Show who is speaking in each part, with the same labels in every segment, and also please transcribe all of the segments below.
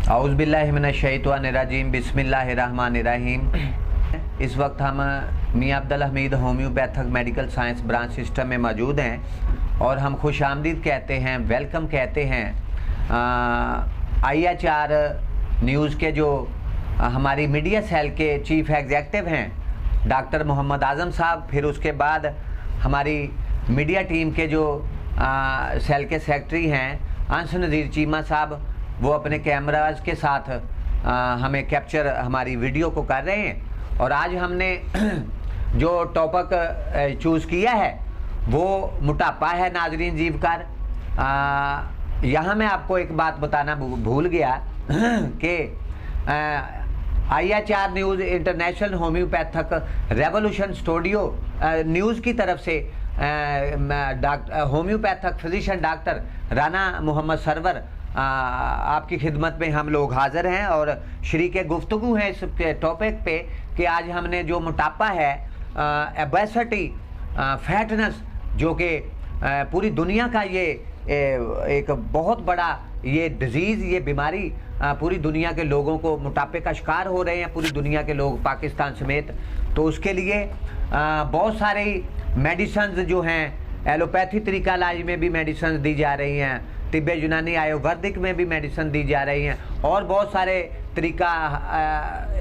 Speaker 1: औज़ुबिल्लाहिमिनश्शैतानिर्रजीम बिस्मिल्लाहिर्रहमानिर्रहीम। इस वक्त हम मियां Abdul Hamid homeopathic medical science branch system में मौजूद हैं और हम खुश आमदीद कहते हैं, वेलकम कहते हैं। IHR न्यूज़ के जो हमारी मीडिया सेल के चीफ एग्जेक्टिव हैं डॉक्टर मोहम्मद आज़म साहब, फिर उसके बाद हमारी मीडिया टीम के जो सेल के सेक्रेटरी हैं अंस नज़ीर चीमा साहब, वो अपने कैमराज के साथ हमें कैप्चर हमारी वीडियो को कर रहे हैं। और आज हमने जो टॉपिक चूज़ किया है वो मोटापा है नाजरीन जीवकार। यहाँ मैं आपको एक बात बताना भूल गया कि IHR News International Homoeopathic Revolution Studio News की तरफ से homoeopathic physician doctor Rana Mohammad Sarwar आपकी खिदमत में हम लोग हाज़िर हैं और शरीके गुफ्तगू हैं इस टॉपिक पे कि आज हमने जो मोटापा है, ओबेसिटी, फैटनेस, जो कि पूरी दुनिया का ये एक बहुत बड़ा ये डिज़ीज़, ये बीमारी पूरी दुनिया के लोगों को मोटापे का शिकार हो रहे हैं, पूरी दुनिया के लोग पाकिस्तान समेत। तो उसके लिए बहुत सारी मेडिसिन जो हैं, एलोपैथी तरीका इलाज में भी मेडिसिन दी जा रही हैं, तिब्बे यूनानी आयुर्वेदिक में भी मेडिसिन दी जा रही हैं और बहुत सारे तरीका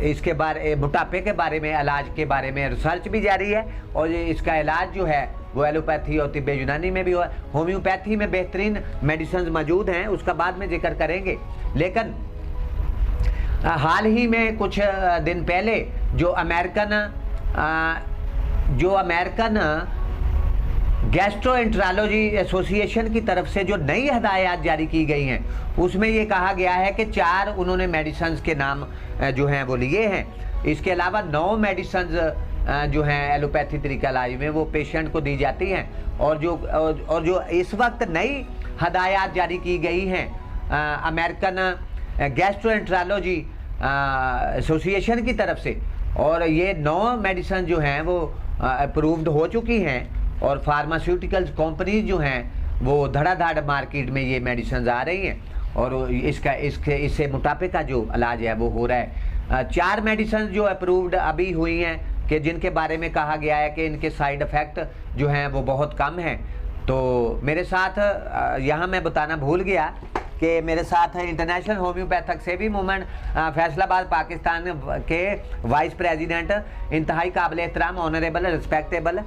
Speaker 1: इसके बारे मोटापे के बारे में, इलाज के बारे में रिसर्च भी जारी है। और इसका इलाज जो है वो एलोपैथी और तिब्बे यूनानी में भी हो, होम्योपैथी में बेहतरीन मेडिसिन मौजूद हैं, उसका बाद में जिक्र करेंगे। लेकिन हाल ही में कुछ दिन पहले जो अमेरिकन गैस्ट्रोएंटरोलॉजी एसोसिएशन की तरफ से जो नई हदायत जारी की गई हैं, उसमें ये कहा गया है कि 4 उन्होंने मेडिसिन के नाम जो हैं वो लिए हैं। इसके अलावा 9 मेडिसिन जो हैं एलोपैथी तरीका इलाज में वो पेशेंट को दी जाती हैं। और जो इस वक्त नई हदायत जारी की गई हैं अमेरिकन गैस्ट्रोएंटरोलॉजी एसोसिएशन की तरफ से, और ये 9 मेडिसिन जो हैं वो अप्रूव्ड हो चुकी हैं और फार्मास्यूटिकल्स कंपनीज जो हैं वो धड़ाधड़ मार्केट में ये मेडिसिन आ रही हैं और इससे मोटापे का जो इलाज है वो हो रहा है। 4 मेडिसिन जो अप्रूव्ड अभी हुई हैं कि जिनके बारे में कहा गया है कि इनके साइड इफ़ेक्ट जो हैं वो बहुत कम हैं। तो मेरे साथ यहाँ मैं बताना भूल गया कि मेरे साथ इंटरनेशनल होम्योपैथिक सेवी मूवमेंट फैसलाबाद पाकिस्तान के वाइस प्रेसिडेंट, इंतहाई काबिल एहतराम, honourable, respectable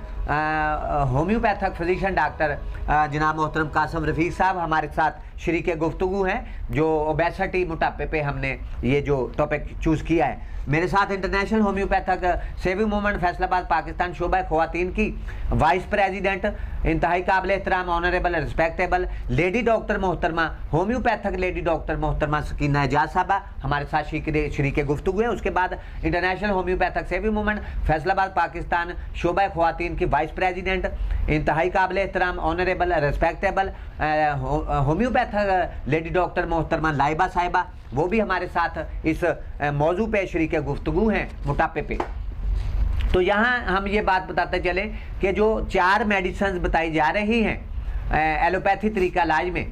Speaker 1: homeopathic physician doctor जनाब मोहतरम कासिम रफ़ीक साहब हमारे साथ शरीके गुफ्तगू हैं, जो ओबेसिटी, मोटापे पे हमने ये जो टॉपिक चूज़ किया है। मेरे साथ इंटरनेशनल होम्योपैथिक सेवी मूवमेंट फैसलाबाद पाकिस्तान शोबा ख़वातीन की वाइस प्रेसिडेंट, इंतहाई काबिल एहतराम, ऑनरेबल, रिस्पेक्टेबल लेडी डॉक्टर मोहतरमा, होम्योपैथिक लेडी डॉक्टर मोहतरमा सकीना एजाज साहबा हमारे साथ शरीके गुफ्तगू है। उसके बाद इंटरनेशनल होम्योपैथिक सेवी मूवमेंट फैसलाबाद पाकिस्तान शोबा ख़वातीन की वाइस प्रेसिडेंट, इंतहाई काबिल एहतराम, honourable, respectable homeopathic lady doctor मोहतरमा लाइबा साहिबा, वो भी हमारे साथ इस मौजू पे शरीके गुफ्तगू हैं मोटापे पे। तो यहाँ हम ये बात बताते चले कि जो 4 मेडिसिन बताई जा रही हैं एलोपैथी तरीका इलाज में,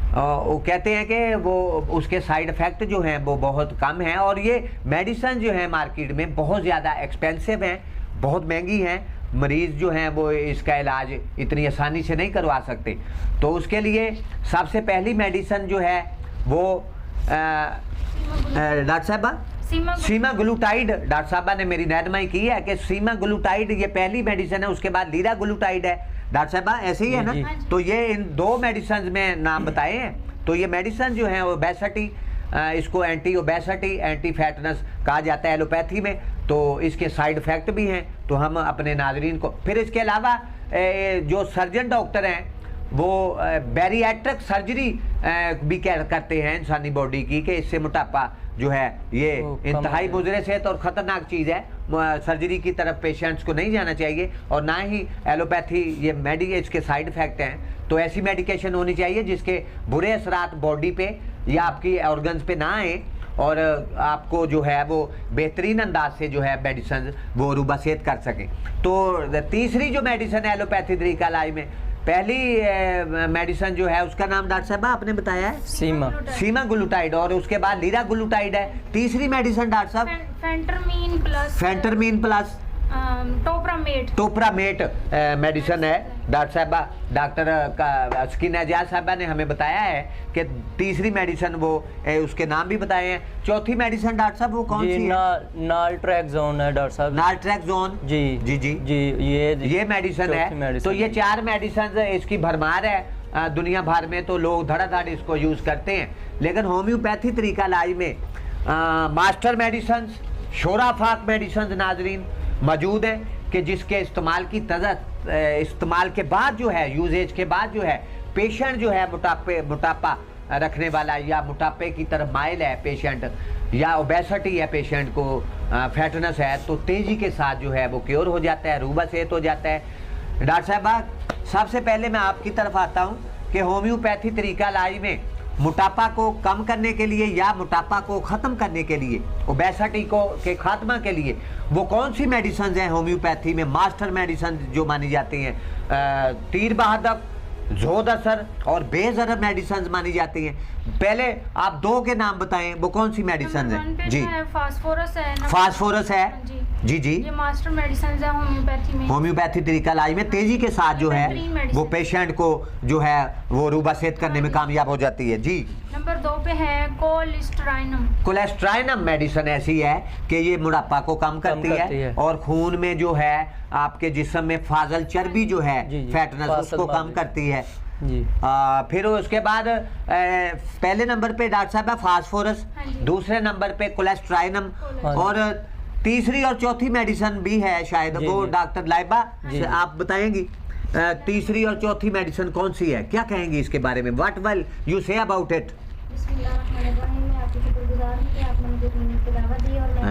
Speaker 1: वो कहते हैं कि वो उसके साइड इफ़ेक्ट जो हैं वो बहुत कम हैं और ये मेडिसिन जो हैं मार्केट में बहुत ज़्यादा एक्सपेंसिव हैं, बहुत महंगी हैं। मरीज़ जो हैं वो इसका इलाज इतनी आसानी से नहीं करवा सकते। तो उसके लिए सबसे पहली मेडिसिन जो है वो डॉक्टर साहबा सीमाग्लूटाइड, डॉक्टर साहबा ने मेरी रहनुमाई की है कि सीमाग्लूटाइड ये पहली मेडिसिन है, उसके बाद लीराग्लूटाइड है। डॉक्टर साहबा ऐसे ही है ना? तो ये इन 2 मेडिसिन में नाम बताए हैं। तो ये मेडिसिन जो है ओबेसिटी, इसको एंटी ओबेसिटी, एंटी फैटनेस कहा जाता है एलोपैथी में। तो इसके साइड इफ़ेक्ट भी हैं, तो हम अपने नाजरीन को फिर इसके अलावा जो सर्जन डॉक्टर हैं वो बैरिएट्रिक सर्जरी भी करते हैं इंसानी बॉडी की, कि इससे मोटापा जो है ये इंतहाई मुज़र सेहत और ख़तरनाक चीज़ है। सर्जरी की तरफ पेशेंट्स को नहीं जाना चाहिए और ना ही एलोपैथी ये इसके साइड इफ़ेक्ट हैं। तो ऐसी मेडिकेशन होनी चाहिए जिसके बुरे असरात बॉडी पे या आपकी ऑर्गन्स पे ना आए और आपको जो है वो बेहतरीन अंदाज से जो है मेडिसिन वो रूबा सेहत कर सकें। तो तीसरी जो मेडिसिन है एलोपैथी तरीका इलाज में पहली मेडिसिन जो है उसका नाम डॉक्टर साहब आपने बताया है सीमा ग्लूटाइड, और उसके बाद लीरा ग्लूटाइड है। तीसरी मेडिसिन डॉक्टर साहब फेंटरमीन प्लस टोपरामेट मेडिसिन है डॉक्टर साहबा। डॉक्टर स्किन एजाज साहबा ने हमें बताया है कि तीसरी मेडिसिन वो उसके नाम भी बताए हैं। चौथी मेडिसिन डॉक्टर साहब वो कौन सी है?
Speaker 2: नाल्ट्रैक्सोन है डॉक्टर साहब।
Speaker 1: नाल्ट्रैक्सोन जी जी जी जी ये मेडिसिन है। तो ये 4 मेडिसिन इसकी भरमार है दुनिया भर में, तो लोग धड़ाधड़ इसको यूज करते हैं। लेकिन होम्योपैथी तरीका इलाज में मास्टर मेडिसिन, शोराफाक मेडिसिन नाजरीन मौजूद है कि जिसके इस्तेमाल के बाद जो है, यूजेज के बाद जो है, पेशेंट जो है मोटापा रखने वाला या मोटापे की तरफ माइल है पेशेंट, या ओबेसिटी है पेशेंट को, फैटनेस है, तो तेजी के साथ जो है वो क्योर हो जाता है, रूबा सेहत हो जाता है। डॉक्टर साहब सबसे पहले मैं आपकी तरफ आता हूँ कि होम्योपैथी तरीका इलाज में मोटापा को कम करने के लिए या मोटापा को ख़त्म करने के लिए, ओबेसिटी को के खात्मा के लिए वो कौन सी मेडिसिन हैं होम्योपैथी में मास्टर मेडिसिन जो मानी जाती हैं? तीर बहादुर, जोद असर और बेजर मेडिसिन मानी जाती हैं। पहले आप 2 के नाम बताएं, वो कौन सी मेडिसिन है? जी फास्फोरस है जी जी
Speaker 3: ये मास्टर मेडिसिन है होम्योपैथी में।
Speaker 1: होम्योपैथी तरीका इलाज में तेजी के साथ जो है वो पेशेंट को जो है वो रूबा सेहत करने में कामयाब हो जाती है। जी
Speaker 3: नंबर 2 पे है
Speaker 1: कोलेस्ट्राइनम मेडिसिन ऐसी है कि ये मोटापा को कम करती है और खून में जो है आपके जिस्म में फाजल चर्बी जो है फैटनेस उसको कम करती है जी। फिर उसके बाद पहले नंबर पे डॉक्टर साहब है फास्फोरस, दूसरे नंबर पे कोलेस्ट्राइनम, और तीसरी और चौथी मेडिसिन भी है शायद वो डॉक्टर लाइबा आप बताएंगी तीसरी और चौथी मेडिसिन कौन सी है, क्या कहेंगी इसके बारे में? What will you say about it?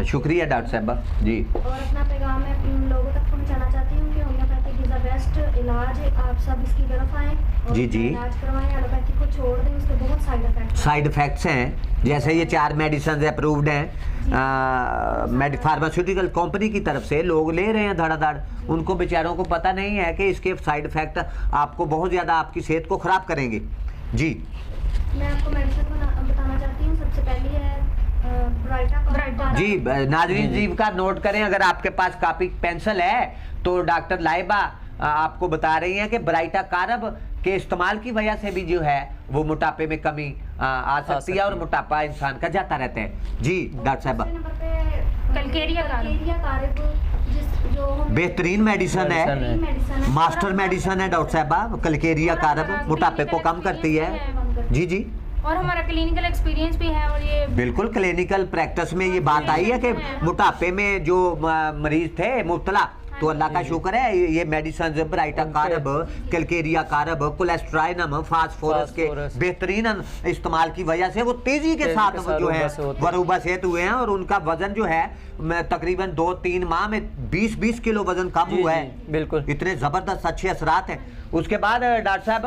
Speaker 1: शुक्रिया डॉक्टर साहब जी।
Speaker 4: और अपना पैगाम मैं लोगों तक पहुंचाना चाहती हूँ कि होम्योपैथिक इज द बेस्ट इलाज है। आप सब इसकी तरफ आएं
Speaker 1: जी जी,
Speaker 4: इलाज करवाएं, एलोपैथी को छोड़ दें, उसके बहुत
Speaker 1: साइड इफेक्ट्स हैं। जैसे ये 4 मेडिसिन अप्रूव्ड हैं फार्मास्यूटिकल कंपनी की तरफ से, लोग ले रहे हैं धड़ाधड़, उनको बेचारों को पता नहीं है कि इसके साइड इफेक्ट आपको बहुत ज़्यादा आपकी सेहत को ख़राब करेंगे। जी
Speaker 4: मैं आपको मेडिसिन बताना चाहती हूँ। सबसे पहली है ब्राइटा
Speaker 1: जी। नाजरीन जी का नोट करें, अगर आपके पास कॉपी पेंसिल है तो डॉक्टर लाइबा आपको बता रही हैं कि ब्राइटा कारब के इस्तेमाल की वजह से भी जो है वो मोटापे में कमी आ सकती है और मोटापा इंसान का जाता रहता है। जी डॉक्टर साहब
Speaker 3: कलकेरिया
Speaker 1: बेहतरीन मेडिसिन है, मास्टर मेडिसिन है डॉक्टर साहब। कलकेरिया कारब मोटापे को कम करती है। जी जी,
Speaker 3: और हमारा क्लिनिकल एक्सपीरियंस भी है और ये बिल्कुल
Speaker 1: क्लिनिकल प्रैक्टिस में ये बात आई है कि मोटापे में जो मरीज थे मुब्तला, तो अल्लाह का शुक्र है ये मेडिसिन ब्राइटा कारब, कलकेरिया कारब, कोलेस्ट्राइनम, फास्फोरस के बेहतरीन इस्तेमाल की वजह से वो तेजी के साथ जो है वरूबा सेहत हुए हैं और उनका वजन जो है तकरीबन 2-3 माह में 20 किलो वजन कम हुआ है।
Speaker 2: बिल्कुल,
Speaker 1: इतने जबरदस्त अच्छे असरात हैं। उसके बाद डॉक्टर साहब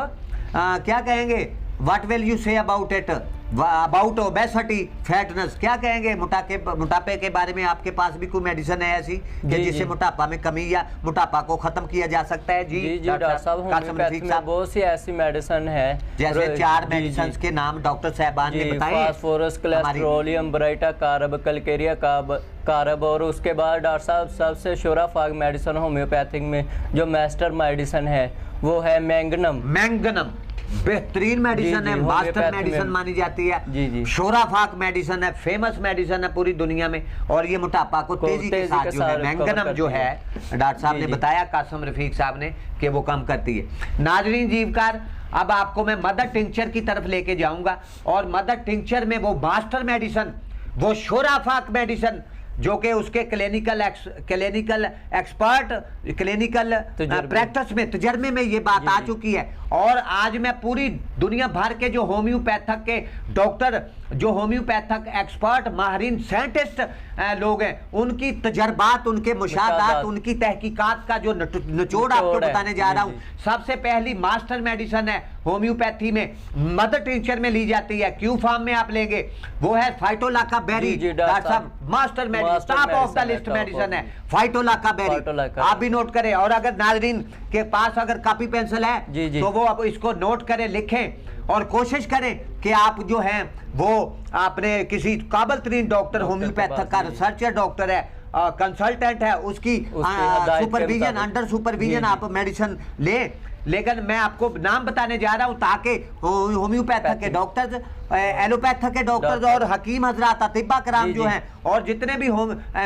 Speaker 1: क्या कहेंगे? What will you say about it, about obesity, fatness, क्या कहेंगे मोटापे के बारे में? आपके पास भी कोई मेडिसिन है ऐसी कि जिससे मोटापा में कमी या मोटापा को खत्म किया जा सकता है? जी
Speaker 2: जी डॉक्टर साहब, होम्योपैथी में बहुत सी ऐसी मेडिसिन है,
Speaker 1: जैसे 4 मेडिसिन के नाम डॉक्टर साहबान ने बताए,
Speaker 2: फास्फोरस, कोलेस्ट्रोलियम, ब्राइटा कारब, कलकेरिया कारब, और उसके बाद डॉक्टर साहब सबसे शोराफाक मेडिसिन होम्योपैथिक में जो मास्टर मेडिसिन है वो है मैंगनम। बेहतरीन मेडिसिन है, मास्टर मेडिसिन मानी जाती है। जी जी,
Speaker 1: शोराफाक मेडिसिन है, फेमस मेडिसिन है पूरी दुनिया में, और ये मोटापा को तेजी के साथ जो है मैंगनम जो है डॉक्टर साहब ने बताया, कासिम रफीक साहब ने, कि वो कम करती है। नाजरीन जीवकार, अब आपको मैं मदर टिंक्चर की तरफ लेके जाऊंगा, और मदर टिंक्चर में वो मास्टर मेडिसिन, वो शोराफाक मेडिसिन जो कि उसके क्लिनिकल एक्सपर्ट, क्लिनिकल प्रैक्टिस में, तजर्बे में ये बात आ चुकी है, और आज मैं पूरी दुनिया भर के जो होम्योपैथक के डॉक्टर, जो होम्योपैथक एक्सपर्ट, माहिरीन, साइंटिस्ट लोग हैं, उनकी तजर्बात, उनके मुशाहदात, उनकी तहकीकात का जो निचोड़ आपको बताने जा रहा हूँ। सबसे पहली मास्टर मेडिसिन है होम्योपैथी में, मदर टिंचर में ली जाती है, क्यू फार्म में आप लेंगे, वो है फाइटोलाका बेरी। डॉक्टर साहब master medicine, top of the list medicine है फाइटोलाका बेरी, आप भी नोट करें। और अगर नाजरीन के पास अगर कॉपी पेंसिल है तो वो अब इसको नोट करें, लिखें और कोशिश करें कि आप जो हैं वो आपने किसी काबिल तरीन डॉक्टर, होम्योपैथक का रिसर्चर डॉक्टर है, कंसल्टेंट है, उसकी सुपरविजन, अंडर सुपरविजन आप मेडिसिन लें। लेकिन मैं आपको नाम बताने जा रहा हूं ताकि होम्योपैथक के डॉक्टर्स, एलोपैथक के डॉक्टर्स और हकीम हजरात, अतिब्बा कराम जो हैं और जितने भी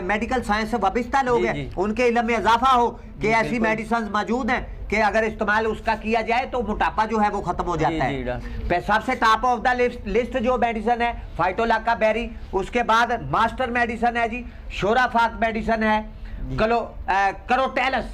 Speaker 1: मेडिकल साइंस से वाबिस्ता लोग हैं, उनके इल्म में इजाफा हो कि ऐसी मेडिसिन मौजूद हैं कि अगर इस्तेमाल उसका किया जाए तो मोटापा जो है वो खत्म हो जाता है। सबसे टॉप ऑफ द लिस्ट जो मेडिसिन है फाइटोलाका बेरी, उसके बाद मास्टर मेडिसिन है जी शोराफाक मेडिसिन है, करोटेलस,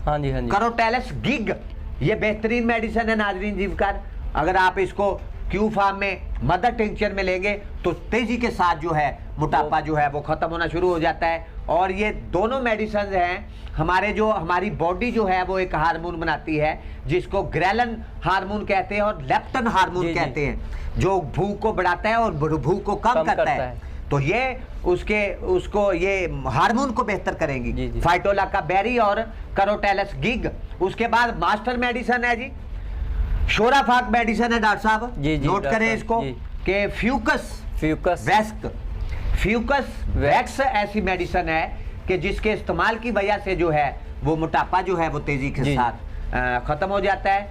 Speaker 1: हाँ जी करोटेलस गिग, ये बेहतरीन मेडिसिन है नाजरीन जीवकार। अगर आप इसको क्यू फार्म में, मदर टिंचर में लेंगे तो तेजी के साथ जो है मोटापा जो है वो खत्म होना शुरू हो जाता है। और ये दोनों मेडिसिन हैं हमारी बॉडी जो है वो एक हार्मोन बनाती है जिसको ग्रेलिन हार्मोन कहते हैं और लेप्टिन हार्मोन कहते हैं, जो भूख को बढ़ाता है और भूख को कम करता है। तो ये उसको ये हार्मोन को बेहतर करेंगी फाइटोलाका बेरी और करोटेलस गिग। उसके बाद मास्टर मेडिसिन है जी शोराफाक मेडिसिन है डॉक्टर साहब, नोट करें इसको कि फ्यूकस वैक्स ऐसी मेडिसिन है कि जिसके इस्तेमाल की वजह से जो है वो मोटापा जो है वो तेजी के साथ खत्म हो जाता है।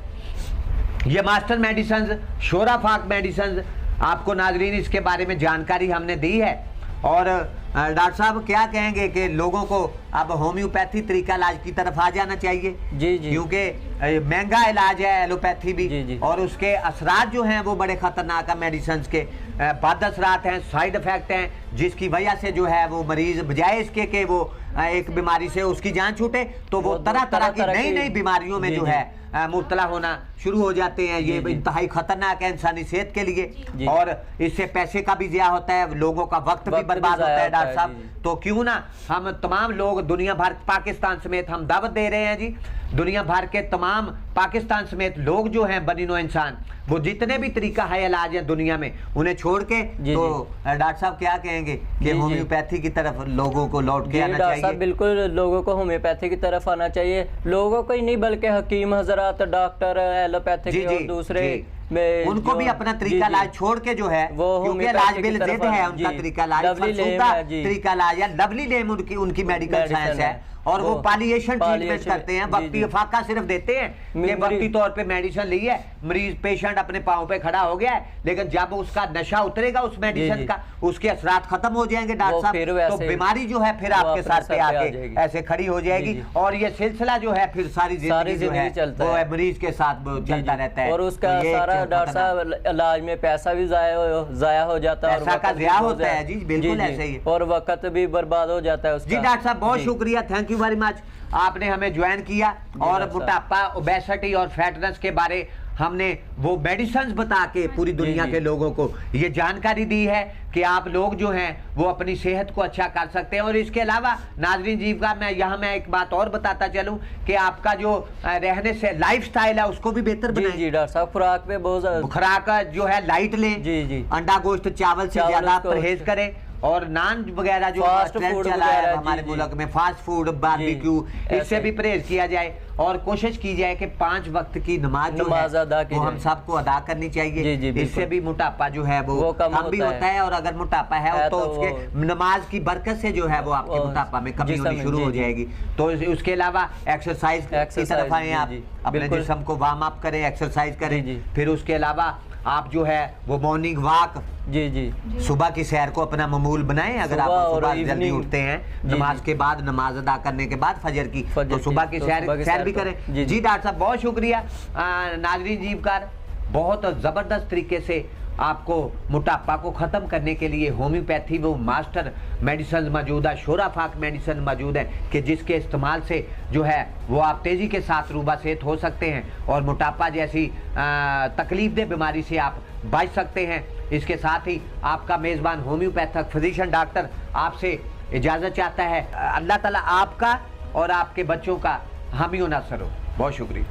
Speaker 1: ये मास्टर मेडिसिन शोराफाक मेडिसिन आपको नाजरीन इसके बारे में जानकारी हमने दी है। और डॉक्टर साहब क्या कहेंगे कि लोगों को अब होम्योपैथी तरीका इलाज की तरफ आ जाना चाहिए क्योंकि महंगा इलाज है एलोपैथी भी और उसके असरात जो हैं वो बड़े खतरनाक है, मेडिसिन के बद असरात हैं, साइड इफेक्ट हैं, जिसकी वजह से जो है वो मरीज बजाय इसके कि वो एक बीमारी से उसकी जान छूटे तो वो तरह तरह की नई बीमारियों में जो है मुब्तला होना शुरू हो जाते हैं। ये इंतहाई खतरनाक है इंसानी सेहत के लिए और इससे पैसे का भी ज़िया होता है, लोगों का वक्त भी बर्बाद होता है डॉक्टर साहब। तो क्यों ना हम तमाम लोग दुनिया भर, पाकिस्तान समेत हम दावत दे रहे हैं जी, दुनिया भर के तमाम पाकिस्तान समेत लोग जो हैं बनीनो इंसान, वो जितने भी तरीका है इलाज है दुनिया में उन्हें छोड़ के तो डॉक्टर साहब क्या कहेंगे कि होम्योपैथी की तरफ लोगों को लौट के आना चाहिए?
Speaker 2: बिल्कुल लोगों को होम्योपैथी की तरफ आना चाहिए, लोगों को ही नहीं बल्कि हकीम हजरात, डॉक्टर, एलोपैथिक और दूसरे
Speaker 1: उनको भी अपना तरीका इलाज छोड़ के जो है क्योंकि इलाज बिल जिद है उनका तरीका इलाज, तरीका इलाज है, लवली लेम उनकी मेडिकल साइंस है और वो पालिएशन ट्रीटमेंट करते हैं, वक्ती फाका सिर्फ देते हैं कि वक्ती तौर पे मेडिसिन ली है, मरीज पेशेंट अपने पांव पे खड़ा हो गया है, लेकिन जब उसका नशा उतरेगा उस मेडिसिन का उसके असरात खत्म हो जाएंगे डॉक्टर साहब, तो बीमारी जो है फिर आपके साथ पे आके ऐसे खड़ी हो जाएगी और ये सिलसिला जो है फिर सारी जिंदगी जो है वो मरीज के साथ चलता रहता है।
Speaker 2: और उसका सारा डॉक्टर साहब इलाज में पैसा भी जाया हो जाता है,
Speaker 1: पैसा का ज़िया होता है जी, बिल्कुल ऐसे ही,
Speaker 2: और वक्त भी बर्बाद हो जाता है उसका।
Speaker 1: जी डॉक्टर साहब बहुत शुक्रिया, थैंक यू वेरी मच, आपने हमें ज्वाइन किया और मोटापा, ओबेसिटी और फैटनेस के बारे हमने वो मेडिसिन बता के पूरी दुनिया के लोगों को ये जानकारी दी है कि आप लोग जो हैं वो अपनी सेहत को अच्छा कर सकते हैं। और इसके अलावा नाजरीन जीवका मैं एक बात और बताता चलूं कि आपका जो रहने से लाइफस्टाइल है उसको भी बेहतर बनाएं।
Speaker 2: जी डॉक्टर साहब, खुराक पे बहुत
Speaker 1: खुराक जो है लाइट लें, अंडा गोश्त चावल से ज्यादा परहेज करें और नान वगैरह जो ट्रेंड चला है हमारे मुल्क में, फास्ट फूड, बारबेक्यू, इससे भी परहेज किया जाए और कोशिश की जाए कि 5 वक्त की नमाज जो है वो हम सबको अदा करनी चाहिए। इससे भी मोटापा जो है वो कम भी होता है और अगर मोटापा है तो उसके नमाज की बरकत से जो है वो आपके मोटापा में कमी होनी शुरू हो जाएगी। तो उसके अलावा एक्सरसाइज की तरफ आए, आप अपने जिस्म को वार्म अप करें, एक्सरसाइज करें, फिर उसके अलावा आप जो है वो मॉर्निंग वॉक, सुबह की सैर को अपना मामूल बनाएं। अगर आप सुबह जल्दी उठते हैं नमाज के बाद, नमाज अदा करने के बाद फजर की, तो सुबह की सैर भी करें। जी डॉक्टर साहब बहुत शुक्रिया। नाजरीन जीवकार बहुत ज़बरदस्त तरीके से आपको मोटापा को ख़त्म करने के लिए होम्योपैथी वो मास्टर मेडिसिन मौजूद है, शोराफाक मेडिसिन मौजूद है कि जिसके इस्तेमाल से जो है वो आप तेज़ी के साथ रूबा सेहत हो सकते हैं और मोटापा जैसी तकलीफदेह बीमारी से आप बच सकते हैं। इसके साथ ही आपका मेज़बान होम्योपैथिक फिजिशियन डॉक्टर आपसे इजाज़त चाहता है। अल्लाह ताला आपका और आपके बच्चों का हामी व नासर हो। बहुत शुक्रिया।